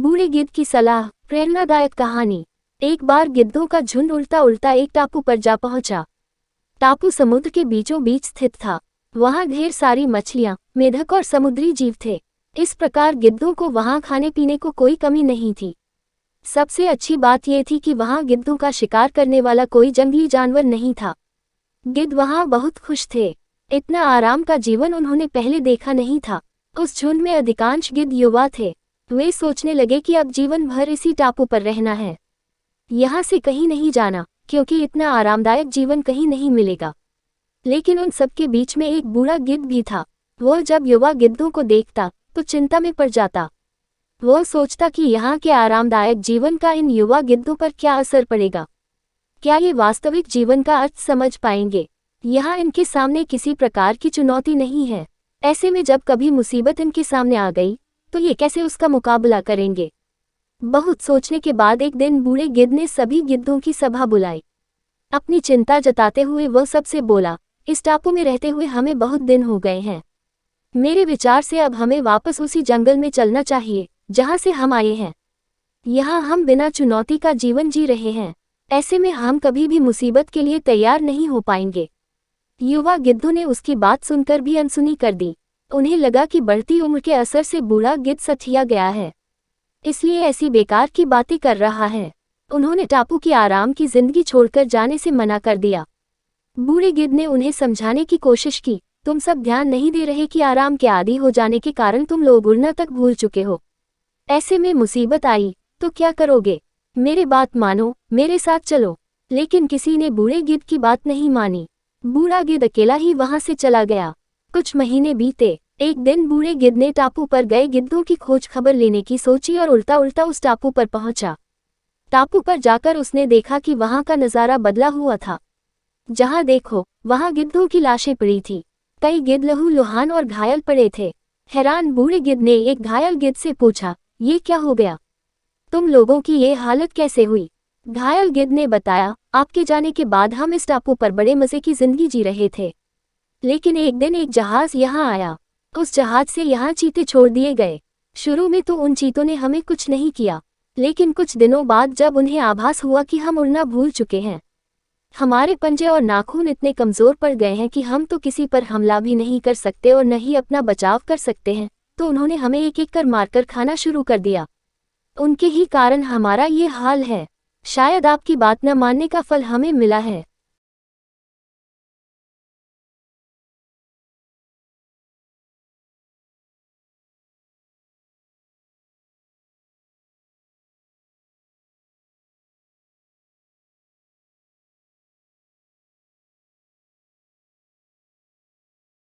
बूढ़े गिद्ध की सलाह। प्रेरणादायक कहानी। एक बार गिद्धों का झुंड उल्टा उल्टा एक टापू पर जा पहुंचा। टापू समुद्र के बीचों बीच स्थित था। वहां ढेर सारी मछलियां, मेढक और समुद्री जीव थे। इस प्रकार गिद्धों को वहां खाने पीने को कोई कमी नहीं थी। सबसे अच्छी बात यह थी कि वहां गिद्धों का शिकार करने वाला कोई जंगली जानवर नहीं था। गिद्ध वहां बहुत खुश थे। इतना आराम का जीवन उन्होंने पहले देखा नहीं था। उस झुंड में अधिकांश गिद्ध युवा थे। वे सोचने लगे कि अब जीवन भर इसी टापू पर रहना है, यहाँ से कहीं नहीं जाना, क्योंकि इतना आरामदायक जीवन कहीं नहीं मिलेगा। लेकिन उन सबके बीच में एक बूढ़ा गिद्ध भी था। वह जब युवा गिद्धों को देखता तो चिंता में पड़ जाता। वह सोचता कि यहाँ के आरामदायक जीवन का इन युवा गिद्धों पर क्या असर पड़ेगा। क्या ये वास्तविक जीवन का अर्थ समझ पाएंगे? यहाँ इनके सामने किसी प्रकार की चुनौती नहीं है। ऐसे में जब कभी मुसीबत इनके सामने आ गई तो ये कैसे उसका मुकाबला करेंगे? बहुत सोचने के बाद एक दिन बूढ़े गिद्ध ने सभी गिद्धों की सभा बुलाई। अपनी चिंता जताते हुए वह सबसे बोला, इस टापू में रहते हुए हमें बहुत दिन हो गए हैं। मेरे विचार से अब हमें वापस उसी जंगल में चलना चाहिए जहां से हम आए हैं। यहाँ हम बिना चुनौती का जीवन जी रहे हैं। ऐसे में हम कभी भी मुसीबत के लिए तैयार नहीं हो पाएंगे। युवा गिद्धों ने उसकी बात सुनकर भी अनसुनी कर दी। उन्हें लगा कि बढ़ती उम्र के असर से बूढ़ा गिद्ध सठिया गया है, इसलिए ऐसी बेकार की बातें कर रहा है। उन्होंने टापू की आराम की जिंदगी छोड़कर जाने से मना कर दिया। बूढ़े गिद्ध ने उन्हें समझाने की कोशिश की, तुम सब ध्यान नहीं दे रहे कि आराम के आदी हो जाने के कारण तुम लोग उड़ना तक भूल चुके हो। ऐसे में मुसीबत आई तो क्या करोगे? मेरे बात मानो, मेरे साथ चलो। लेकिन किसी ने बूढ़े गिद्ध की बात नहीं मानी। बूढ़ा गिद्ध अकेला ही वहां से चला गया। कुछ महीने बीते। एक दिन बूढ़े गिद्ध ने टापू पर गए गिद्धों की खोज खबर लेने की सोची और उल्टा उल्टा उस टापू पर पहुंचा। टापू पर जाकर उसने देखा कि वहां का नजारा बदला हुआ था। जहां देखो वहां गिद्धों की लाशें पड़ी थी। कई गिद्ध लहूलुहान और घायल पड़े थे। हैरान बूढ़े गिद्ध ने एक घायल गिद्ध से पूछा, ये क्या हो गया? तुम लोगों की ये हालत कैसे हुई? घायल गिद्ध ने बताया, आपके जाने के बाद हम इस टापू पर बड़े मजे की जिंदगी जी रहे थे। लेकिन एक दिन एक जहाज यहाँ आया। उस जहाज से यहाँ चीते छोड़ दिए गए। शुरू में तो उन चीतों ने हमें कुछ नहीं किया, लेकिन कुछ दिनों बाद जब उन्हें आभास हुआ कि हम उड़ना भूल चुके हैं, हमारे पंजे और नाखून इतने कमजोर पड़ गए हैं कि हम तो किसी पर हमला भी नहीं कर सकते और न ही अपना बचाव कर सकते हैं, तो उन्होंने हमें एक एक कर मारकर खाना शुरू कर दिया। उनके ही कारण हमारा ये हाल है। शायद आपकी बात न मानने का फल हमें मिला है।